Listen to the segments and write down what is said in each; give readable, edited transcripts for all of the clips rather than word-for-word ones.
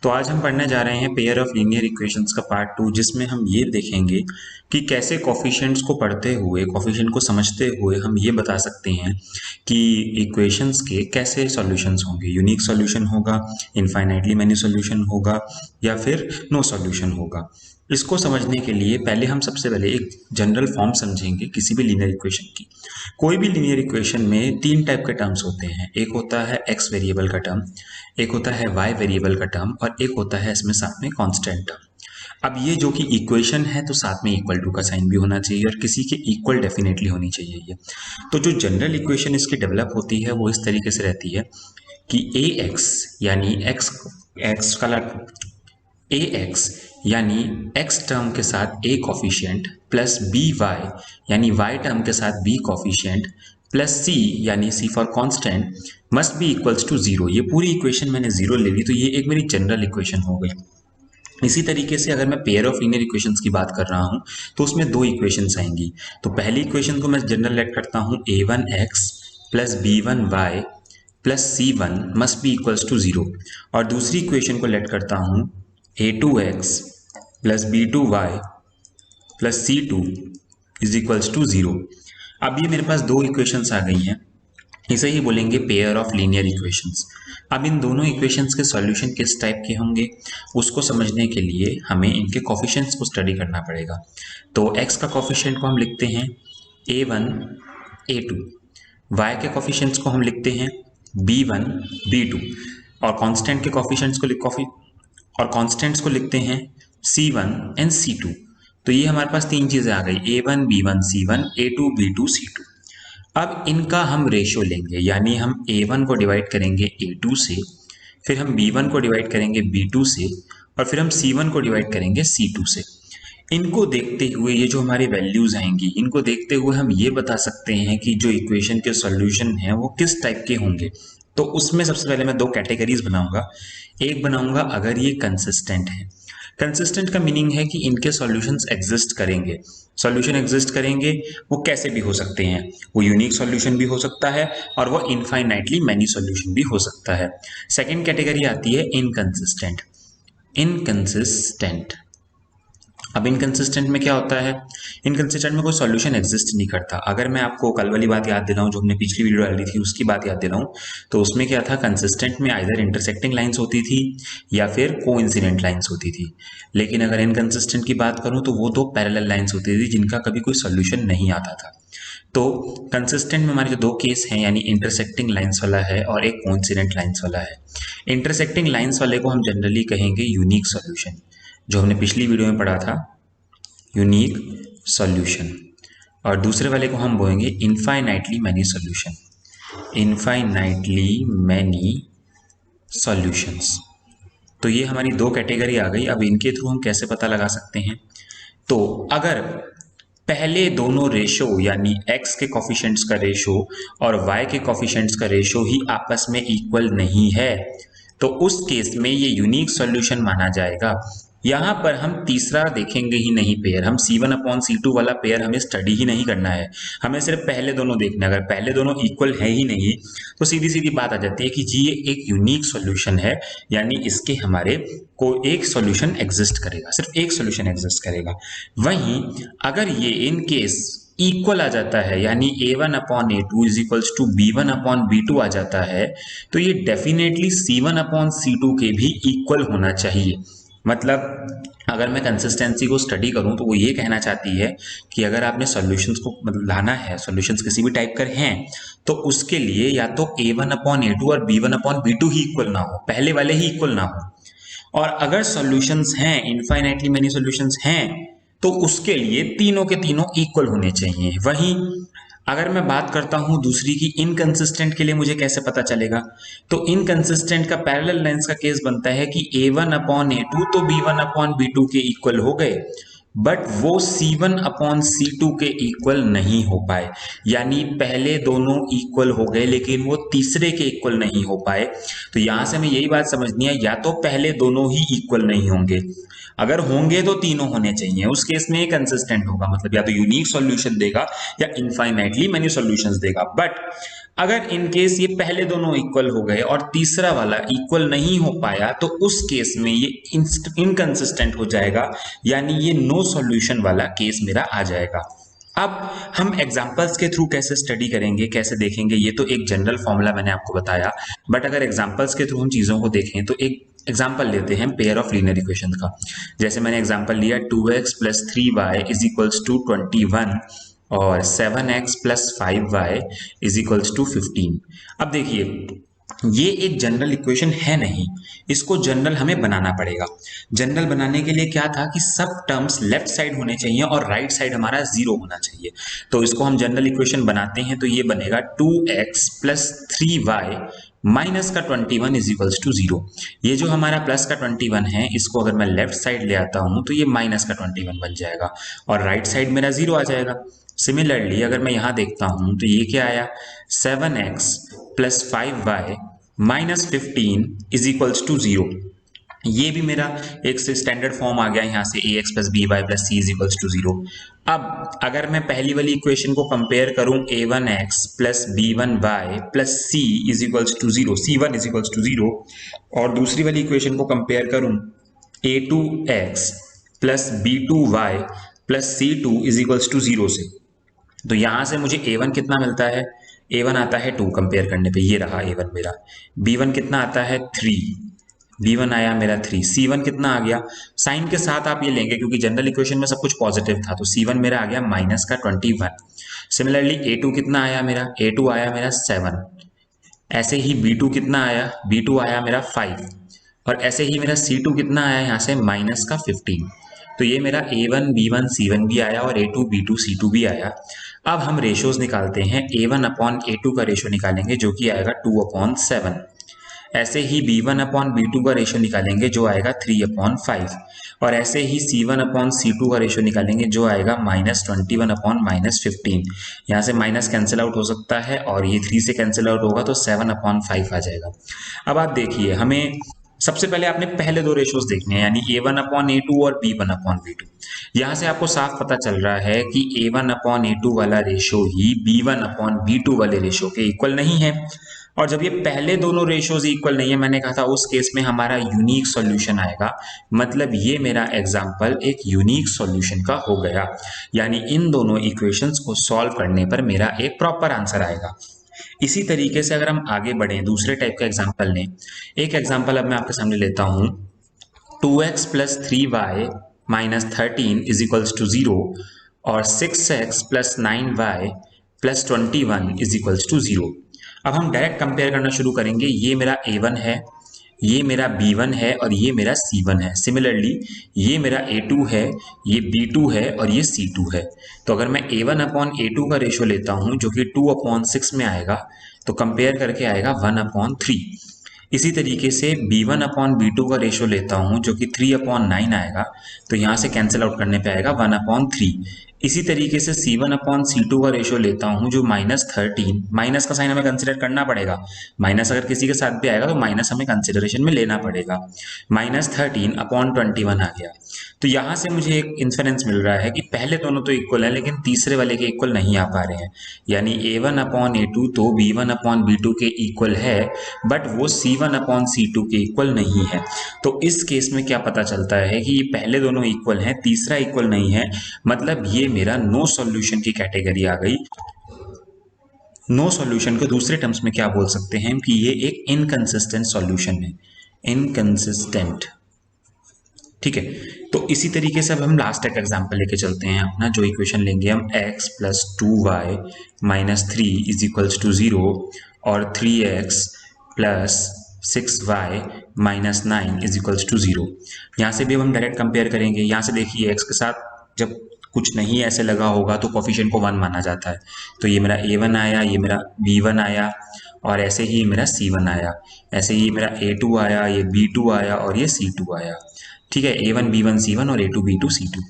तो आज हम पढ़ने जा रहे हैं पेयर ऑफ लीनियर इक्वेशंस का पार्ट 2, जिसमें हम ये देखेंगे कि कैसे कोफिशिएंट्स को पढ़ते हुए, कोफिशिएंट को समझते हुए हम ये बता सकते हैं कि इक्वेशंस के कैसे सॉल्यूशंस होंगे। यूनिक सॉल्यूशन होगा, इनफाइनाइटली मैनी सॉल्यूशन होगा, या फिर नो सॉल्यूशन होगा। इसको समझने के लिए पहले हम सबसे पहले एक जनरल फॉर्म समझेंगे किसी भी लीनियर इक्वेशन की। कोई भी लीनियर इक्वेशन में तीन टाइप के टर्म्स होते हैं। एक होता है एक्स वेरिएबल का टर्म, एक होता है वाई वेरिएबल का टर्म, और एक होता है इसमें साथ में कांस्टेंट टर्म। अब ये जो कि इक्वेशन है तो साथ में इक्वल टू का साइन भी होना चाहिए और किसी के इक्वल डेफिनेटली होनी चाहिए ये। तो जो जनरल इक्वेशन इसकी डेवलप होती है वो इस तरीके से रहती है कि ए एक्स यानी एक्स का ए एक्स यानी एक्स टर्म के साथ a coefficient plus B y यानी वाई टर्म के साथ बी कॉफिशिएंट प्लस सी यानी c for constant must be equals to zero. ये पूरी इक्वेशन मैंने जीरो ले ली तो ये एक मेरी जनरल इक्वेशन हो गई। इसी तरीके से अगर मैं पेयर ऑफ लीनियर इक्वेशंस की बात कर रहा हूं तो उसमें दो इक्वेशंस आएंगी। तो पहली इक्वेशन को मैं जनरल लेट करता हूं a1x plus b1y plus c1 must be equals to zero, और दूसरी इक्वेशन को लेट करता हूं a2x plus b2y plus c2 is equals to zero. अब ये मेरे पास दो इक्वेशंस आ गई हैं, इसे ही बोलेंगे पेयर ऑफ लीनियर इक्वेशंस। अब इन दोनों इक्वेशंस के सॉल्यूशन किस टाइप के होंगे उसको समझने के लिए हमें इनके कोफिशिएंट्स को स्टडी करना पड़ेगा। तो x का कोफिशिएंट को हम लिखते हैं a1 a2, y के कोफिशिएंट्स को हम लिखते हैं b1 b2, और कांस्टेंट के कोफिशिएंट्स को लिखते हैं c1 एंड c2। तो ये हमारे पास तीन चीजें आ गई, a1 b1 c1, a2 b2 c2। अब इनका हम रेशियो लेंगे, यानी हम a1 को डिवाइड करेंगे a2 से, फिर हम b1 को डिवाइड करेंगे b2 से, और फिर हम c1 को डिवाइड करेंगे c2 से। इनको देखते हुए ये जो हमारी वैल्यूज आएंगी, इनको देखते हुए हम ये बता सकते हैं कि जो इक्वेशन के सॉल्यूशन हैं वो किस टाइप के होंगे। तो उसमें सबसे पहले मैं दो कैटेगरीज बनाऊंगा। एक बनाऊंगा अगर ये कंसिस्टेंट है। कंसिस्टेंट का मीनिंग है कि इनके सॉल्यूशंस एग्जिस्ट करेंगे। सॉल्यूशन एग्जिस्ट करेंगे वो कैसे भी हो सकते हैं, वो यूनिक सॉल्यूशन भी हो सकता है और वो इनफाइनाइटली मैनी सॉल्यूशन भी हो सकता है। सेकंड कैटेगरी आती है इनकंसिस्टेंट। इनकंसिस्टेंट अब इनकंसिस्टेंट में क्या होता है, इनकंसिस्टेंट में कोई सॉल्यूशन एग्जिस्ट नहीं करता। अगर मैं आपको कल वाली बात याद दिलाऊं जो हमने पिछली वीडियो डाली थी उसकी बात याद दिलाऊं, तो उसमें क्या था, कंसिस्टेंट में आइदर इंटरसेक्टिंग लाइंस होती थी या फिर कोइंसिडेंट लाइंस होती थी। लेकिन अगर इनकंसिस्टेंट की बात करूं तो वो दो पैरेलल लाइंस होती थी जिनका कभी कोई सॉल्यूशन नहीं आता था। तो कंसिस्टेंट में हमारे जो दो केस हैं, यानी इंटरसेक्टिंग लाइंस वाला है और एक कोइंसिडेंट लाइंस वाला है। इंटरसेक्टिंग लाइंस वाले को हम जनरली कहेंगे यूनिक सॉल्यूशन, जो हमने पिछली वीडियो में पढ़ा था, यूनिक सॉल्यूशन। और दूसरे वाले को हम बोलेंगे infinitely many solution, infinitely many solutions. तो ये हमारी दो कैटेगरी आ गई। अब इनके थ्रू हम कैसे पता लगा सकते हैं, तो अगर पहले दोनों रेशो यानी x के कोफिशिएंट्स का रेशो और y के कोफिशिएंट्स का रेशो ही आपस में इक्वल नहीं है तो उस केस में ये यूनिक सॉल्यूशन माना जाएगा। यहां पर हम तीसरा देखेंगे ही नहीं पेयर, हम C1 अपॉन C2 वाला पेयर हमें स्टडी ही नहीं करना है, हमें सिर्फ पहले दोनों देखना है। अगर पहले दोनों इक्वल है ही नहीं तो सीधी सीधी बात आ जाती है कि जी ये एक यूनिक सॉल्यूशन है, यानी इसके हमारे को एक सॉल्यूशन एग्जिस्ट करेगा, सिर्फ एक सॉल्यूशन एग्जिस्ट करेगा। वहीं अगर ये इन केस इक्वल आ जाता है, यानी a1 upon a2 is equals to b1 upon b2 आ जाता है, तो ये डेफिनेटली c1 अपॉन c2 के भी इक्वल होना चाहिए। मतलब अगर मैं कंसिस्टेंसी को स्टडी करूं तो वो ये कहना चाहती है कि अगर आपने सॉल्यूशंस को मतलब लाना है, सॉल्यूशंस किसी भी टाइप कर हैं, तो उसके लिए या तो a1 अपॉन a2 और b1 अपॉन b2 ही इक्वल ना हो, पहले वाले ही इक्वल ना हो। और अगर सॉल्यूशंस हैं, इनफाइनाइटली मेनी सॉल्यूशंस हैं, तो उसके लिए तीनों के तीनों इक्वल होने चाहिए। वहीं अगर मैं बात करता हूं दूसरी की इनकंसिस्टेंट के लिए मुझे कैसे पता चलेगा, तो इनकंसिस्टेंट का पैरेलल लाइंस का केस बनता है कि a1 अपॉन a2 तो b1 अपॉन b2 के इक्वल हो गए, बट वो C1 अपॉन C2 के इक्वल नहीं हो पाए। यानी पहले दोनों इक्वल हो गए लेकिन वो तीसरे के इक्वल नहीं हो पाए। तो यहां से हमें यही बात समझनी है, या तो पहले दोनों ही इक्वल नहीं होंगे, अगर होंगे तो तीनों होने चाहिए, उस केस में ये कंसिस्टेंट होगा, मतलब या तो यूनिक सॉल्यूशन देगा या इनफाइनाइटली मैनी सॉल्यूशंस देगा। बट अगर इन केस ये पहले दोनों इक्वल हो गए और तीसरा वाला इक्वल नहीं हो पाया तो उस केस में ये इनकंसिस्टेंट हो जाएगा, यानी ये नो सॉल्यूशन वाला केस मेरा आ जाएगा। अब हम एग्जांपल्स के थ्रू कैसे स्टडी करेंगे, कैसे देखेंगे, ये तो एक जनरल फॉर्मूला मैंने आपको बताया, बट अगर एग्जांपल्स के थ्रू हम चीज़ों को देखें तो एक एग्जाम्पल लेते हैं पेयर ऑफ लीनियर इक्वेशन का। जैसे मैंने एग्जाम्पल लिया 2x plus 3y is equals to 21 और 7x plus 5y is equals to 15। अब देखिए, ये एक जनरल इक्वेशन है नहीं, इसको जनरल हमें बनाना पड़ेगा। जनरल बनाने के लिए क्या था कि सब टर्म्स लेफ्ट साइड होने चाहिए और राइट साइड हमारा 0 होना चाहिए। तो इसको हम जनरल इक्वेशन बनाते हैं तो ये बनेगा 2x प्लस 3y माइनस का 21 इज इक्वल्स टू 0। ये जो हमारा प्लस का 21 है, इसको अगर मैं लेफ्ट साइड ले आता हूं तो ये माइनस का 21 बन जाएगा और राइट साइड मेरा 0 आ जाएगा। सिमिलरली अगर मैं यहां देखता हूं तो ये क्या आया, 7x plus 5y minus 15 is equals to 0। ये भी मेरा एक स्टैंडर्ड फॉर्म आ गया यहाँ से, ax plus B Y plus C is equals to 0। अब अगर मैं पहली वाली इक्वेशन को कंपेयर करूं a1x plus b1y plus c is equals to 0, c1 is equals to 0, और दूसरी वाली इक्वेशन को कंपेयर करूं a2x plus b2y plus c2 is equals to 0 से, तो यहां से मुझे a1 कितना मिलता है, a1 आता है 2 कंपेयर करने पे, ये रहा a1 मेरा। b1 कितना आता है 3, b1 आया मेरा 3। c1 कितना आ गया, साइन के साथ आप ये लेंगे क्योंकि जनरल इक्वेशन में सब कुछ पॉजिटिव था, तो c1 मेरा आ गया माइनस का 21। सिमिलरली a2 कितना आया मेरा, a2 आया मेरा 7। ऐसे ही b2 कितना आया, b2 आया मेरा 5, और ऐसे ही मेरा c2 कितना आया यहाँ से माइनस का 15। तो ये मेरा a1 b1 c1 भी आया और a2 b2 c2 भी आया। अब हम रेशोज निकालते हैं, a1 अपॉन a2 का रेशो निकालेंगे जो कि आएगा 2/7। ऐसे ही b1 अपॉन b2 का रेशो निकालेंगे जो आएगा 3/5, और ऐसे ही c1 अपॉन c2 का रेशो निकालेंगे जो आएगा -21 अपॉन -15। यहाँ से माइनस कैंसिल आउट हो सकता है और ये 3 से कैंसिल आउट होगा तो 7/5 आ जाएगा। अब आप देखिए, हमें सबसे पहले आपने पहले दो रेशोज देखने हैं, यानी a1 अपॉन a2 और b1 अपॉन b2। यहाँ से आपको साफ पता चल रहा है कि a1 अपॉन a2 वाला रेशो ही b1 अपॉन b2 वाले रेशो के इक्वल नहीं है, और जब ये पहले दोनों रेशोज इक्वल नहीं है, मैंने कहा था उस केस में हमारा यूनिक सॉल्यूशन आएगा। मतलब ये मेरा एग्जांपल एक यूनिक सॉल्यूशन का हो गया, यानी इन दोनों इक्वेशंस को सॉल्व करने पर मेरा एक प्रॉपर आंसर आएगा। इसी तरीके से अगर हम आगे बढ़ें, दूसरे टाइप का एग्जाम्पल लें, एक एग्जाम्पल अब मैं आपके सामने लेता हूं, 2x plus 3y minus 13 is equals to 0 और 6x plus 9y plus 21 is equals to 0। अब हम डायरेक्ट कंपेयर करना शुरू करेंगे, ये मेरा a1 है, ये मेरा b1 है और ये मेरा c1 है। सिमिलरली ये मेरा a2 है, ये b2 है और ये c2 है। तो अगर मैं a1 अपॉन a2 का रेशो लेता हूं जो कि 2/6 में आएगा, तो कंपेयर करके आएगा 1/3। इसी तरीके से b1 अपॉन b2 का रेशो लेता हूं जो कि 3/9 आएगा, तो यहाँ से कैंसिल आउट करने पे आएगा 1/3। इसी तरीके से c1 अपॉन c2 का रेशो लेता हूं जो -13, माइनस का साइन हमें कंसिडर करना पड़ेगा, माइनस अगर किसी के साथ भी आएगा तो माइनस हमें कंसिडरेशन में लेना पड़ेगा, -13/21 आ गया। तो यहाँ से मुझे एक इन्फरेंस मिल रहा है कि पहले दोनों तो इक्वल है लेकिन तीसरे वाले के इक्वल नहीं आ पा रहे हैं, यानी a1 अपॉन a2 तो b1 अपॉन b2 के इक्वल है, बट वो c1 अपॉन c2 के इक्वल नहीं है। तो इस केस में क्या पता चलता है कि ये पहले दोनों इक्वल हैं, तीसरा इक्वल नहीं है, मतलब ये मेरा नो सॉल्यूशन की कैटेगरी आ गई। नो सॉल्यूशन को दूसरे टर्म्स में क्या बोल सकते हैं कि ये एक इनकंसिस्टेंट सॉल्यूशन है, इनकंसिस्टेंट। ठीक है, तो इसी तरीके से अब हम लास्ट एक एग्जांपल लेके चलते हैं अपना, जो इक्वेशन लेंगे हम x plus 2y minus 3 is equals to 0 और 3x plus 6y minus 9 is equals to 0। यहाँ से भी अब हम डायरेक्ट कंपेयर करेंगे। यहाँ से देखिए x के साथ जब कुछ नहीं ऐसे लगा होगा तो कोफिशिएंट को 1 माना जाता है, तो ये मेरा a1 आया, ये मेरा b1 आया और ऐसे ही मेरा c1 आया, ऐसे ही मेरा a2 आया, ये b2 आया और ये c2 आया। ठीक है, A1 B1 C1 और A2 B2 C2।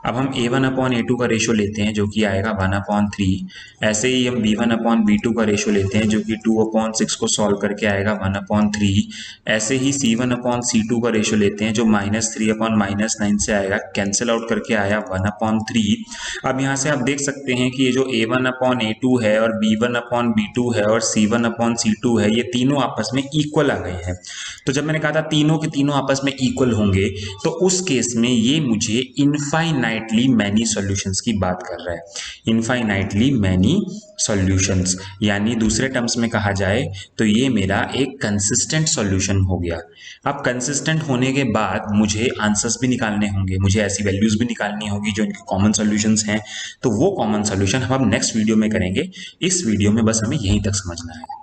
अब हम A1/A2 का रेशो लेते हैं जो कि आएगा 1/3। ऐसे ही हम B1/B2 का रेशो लेते हैं जो कि 2/6 को सॉल्व करके आएगा 1/3। ऐसे ही C1/C2 का रेशो लेते हैं जो -3/-9 से आएगा, कैंसिल आउट करके आया 1/3। अब यहाँ से आप देख सकते हैं कि ये जो A1/A2 है और B1/B2 है और C1/C2 है, ये तीनों आपस में इक्वल आ गए हैं। तो जब मैंने कहा था तीनों के तीनों आपस में इक्वल होंगे, तो उस केस में ये मुझे इनफाइनाइटली मैनी सॉल्यूशंस की बात कर रहा है। इनफाइनाइटली मैनी सॉल्यूशंस, यानी दूसरे टर्म्स में कहा जाए तो ये मेरा एक कंसिस्टेंट सॉल्यूशन हो गया। अब कंसिस्टेंट होने के बाद मुझे आंसर्स भी निकालने होंगे, मुझे ऐसी वैल्यूज भी निकालनी होगी जो इनके कॉमन सॉल्यूशंस हैं। तो वो कॉमन सॉल्यूशन हम अब नेक्स्ट वीडियो में करेंगे। इस वीडियो में बस हमें यहीं तक समझना है।